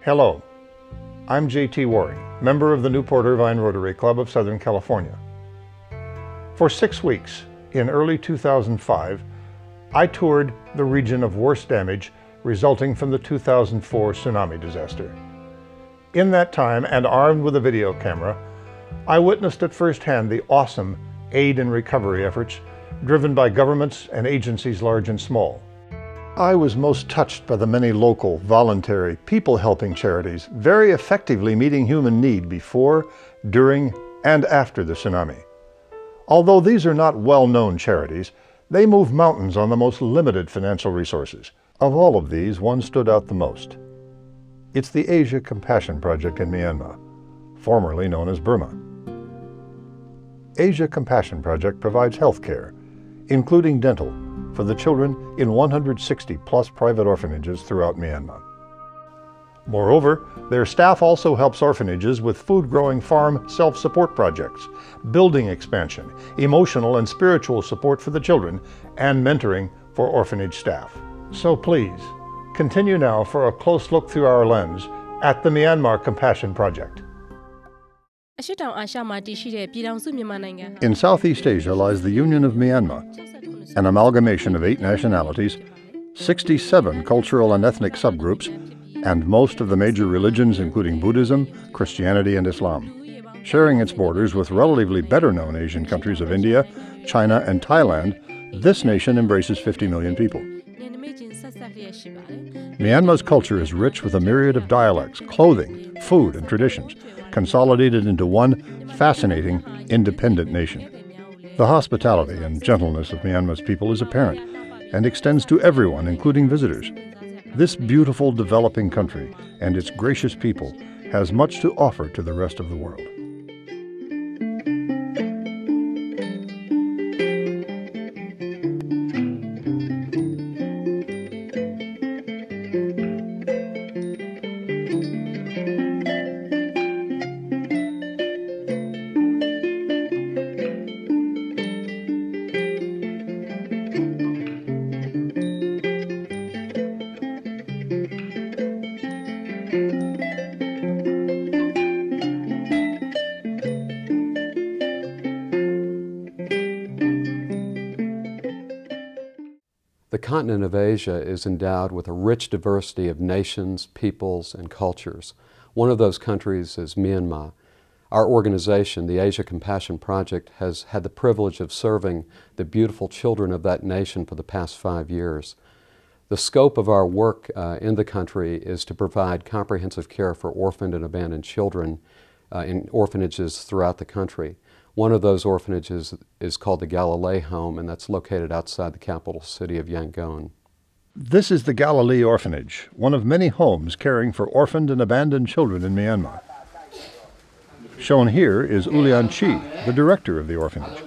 Hello, I'm J.T. Waring, member of the Newport Irvine Rotary Club of Southern California. For 6 weeks in early 2005, I toured the region of worst damage resulting from the 2004 tsunami disaster. In that time, and armed with a video camera, I witnessed at first hand the awesome aid and recovery efforts driven by governments and agencies large and small. I was most touched by the many local, voluntary, people-helping charities very effectively meeting human need before, during, and after the tsunami. Although these are not well-known charities, they move mountains on the most limited financial resources. Of all of these, one stood out the most. It's the Asia Compassion Project in Myanmar, formerly known as Burma. Asia Compassion Project provides health care, including dental, for the children in 160-plus private orphanages throughout Myanmar. Moreover, their staff also helps orphanages with food-growing farm self-support projects, building expansion, emotional and spiritual support for the children, and mentoring for orphanage staff. So please, continue now for a close look through our lens at the Myanmar Compassion Project. In Southeast Asia lies the Union of Myanmar, an amalgamation of 8 nationalities, 67 cultural and ethnic subgroups, and most of the major religions including Buddhism, Christianity, and Islam. Sharing its borders with relatively better-known Asian countries of India, China, and Thailand, this nation embraces 50 million people. Myanmar's culture is rich with a myriad of dialects, clothing, food, and traditions, consolidated into one fascinating, independent nation. The hospitality and gentleness of Myanmar's people is apparent and extends to everyone, including visitors. This beautiful, developing country and its gracious people has much to offer to the rest of the world. The continent of Asia is endowed with a rich diversity of nations, peoples, and cultures. One of those countries is Myanmar. Our organization, the Asia Compassion Project, has had the privilege of serving the beautiful children of that nation for the past 5 years. The scope of our work in the country is to provide comprehensive care for orphaned and abandoned children in orphanages throughout the country. One of those orphanages is called the Galilee Home, and that's located outside the capital city of Yangon. This is the Galilee Orphanage, one of many homes caring for orphaned and abandoned children in Myanmar. Shown here is Ulian Chi, the director of the orphanage.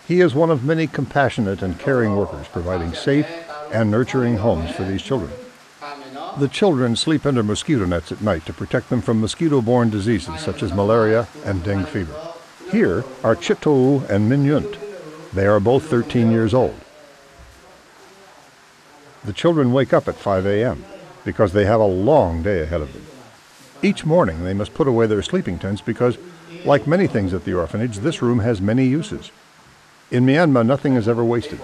He is one of many compassionate and caring workers providing safe and nurturing homes for these children. The children sleep under mosquito nets at night to protect them from mosquito-borne diseases such as malaria and dengue fever. Here are Chitou and Minyunt. They are both 13 years old. The children wake up at 5 a.m. because they have a long day ahead of them. Each morning they must put away their sleeping tents because, like many things at the orphanage, this room has many uses. In Myanmar, nothing is ever wasted.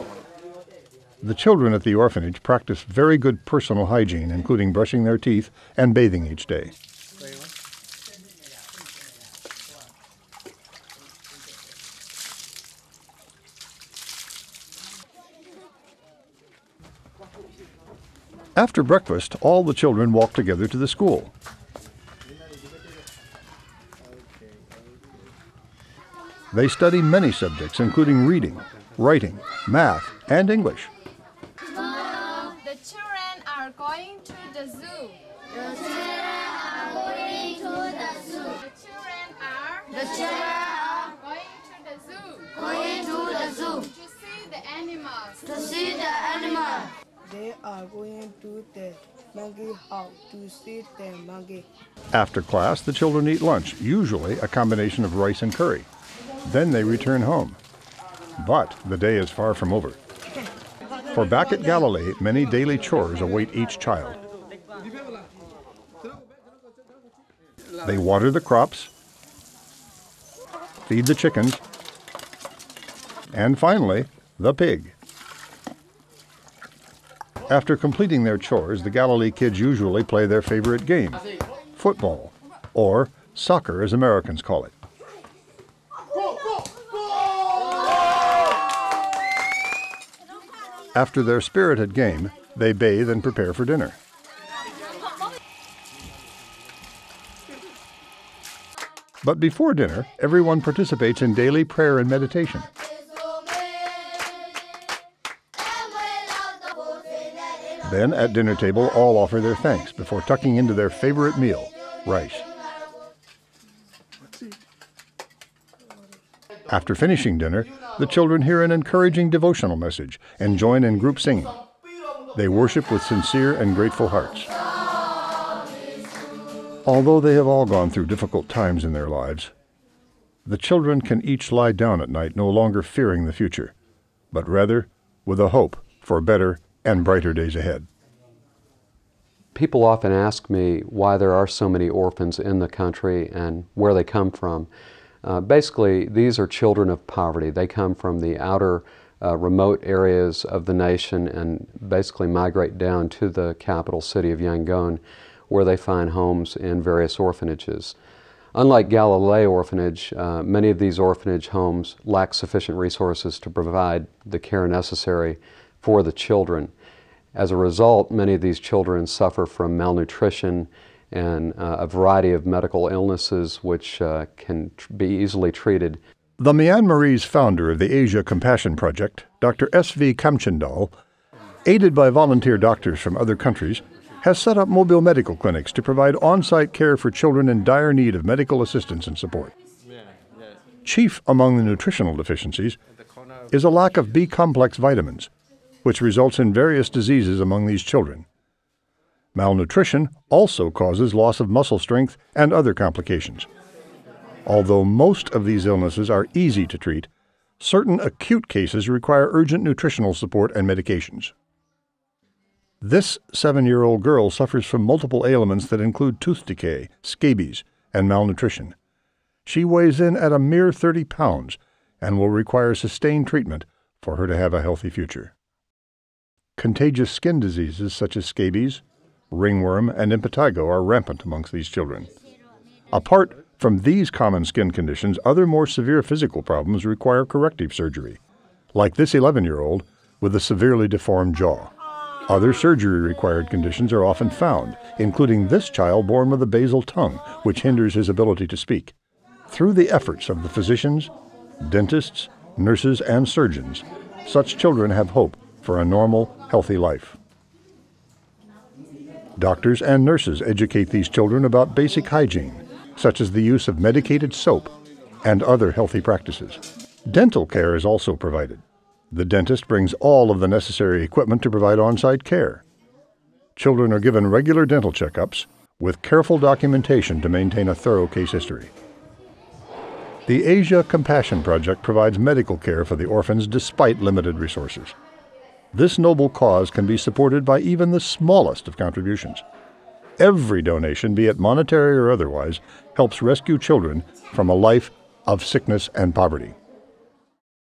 The children at the orphanage practice very good personal hygiene, including brushing their teeth and bathing each day. After breakfast, all the children walk together to the school. They study many subjects, including reading, writing, math, and English. Mom, the children are going to the zoo. The children are going to the zoo. The children are going to the zoo. Going to the zoo. To see the animals. To see the animals. They are going to the monkey house to see the monkey. After class, the children eat lunch, usually a combination of rice and curry. Then they return home. But the day is far from over. For back at Galilee, many daily chores await each child. They water the crops, feed the chickens, and finally, the pig. After completing their chores, the Galilee kids usually play their favorite game, football, or soccer as Americans call it. After their spirited game, they bathe and prepare for dinner. But before dinner, everyone participates in daily prayer and meditation. Then, at dinner table, all offer their thanks before tucking into their favorite meal, rice. After finishing dinner, the children hear an encouraging devotional message and join in group singing. They worship with sincere and grateful hearts. Although they have all gone through difficult times in their lives, the children can each lie down at night no longer fearing the future, but rather with a hope for better and brighter days ahead. People often ask me why there are so many orphans in the country and where they come from. Basically, these are children of poverty. They come from the outer remote areas of the nation and basically migrate down to the capital city of Yangon, where they find homes in various orphanages. Unlike Galilee Orphanage, many of these orphanage homes lack sufficient resources to provide the care necessary for the children. As a result, many of these children suffer from malnutrition and a variety of medical illnesses which can be easily treated. The Myanmarese founder of the Asia Compassion Project, Dr. S.V. Kamchandal, aided by volunteer doctors from other countries, has set up mobile medical clinics to provide on-site care for children in dire need of medical assistance and support. Chief among the nutritional deficiencies is a lack of B-complex vitamins, which results in various diseases among these children. Malnutrition also causes loss of muscle strength and other complications. Although most of these illnesses are easy to treat, certain acute cases require urgent nutritional support and medications. This 7-year-old girl suffers from multiple ailments that include tooth decay, scabies, and malnutrition. She weighs in at a mere 30 pounds and will require sustained treatment for her to have a healthy future. Contagious skin diseases such as scabies, ringworm, and impetigo are rampant amongst these children. Apart from these common skin conditions, other more severe physical problems require corrective surgery, like this 11-year-old with a severely deformed jaw. Other surgery-required conditions are often found, including this child born with a basal tongue, which hinders his ability to speak. Through the efforts of the physicians, dentists, nurses, and surgeons, such children have hope for a normal, healthy life. Doctors and nurses educate these children about basic hygiene, such as the use of medicated soap and other healthy practices. Dental care is also provided. The dentist brings all of the necessary equipment to provide on-site care. Children are given regular dental checkups with careful documentation to maintain a thorough case history. The Asia Compassion Project provides medical care for the orphans despite limited resources. This noble cause can be supported by even the smallest of contributions. Every donation, be it monetary or otherwise, helps rescue children from a life of sickness and poverty.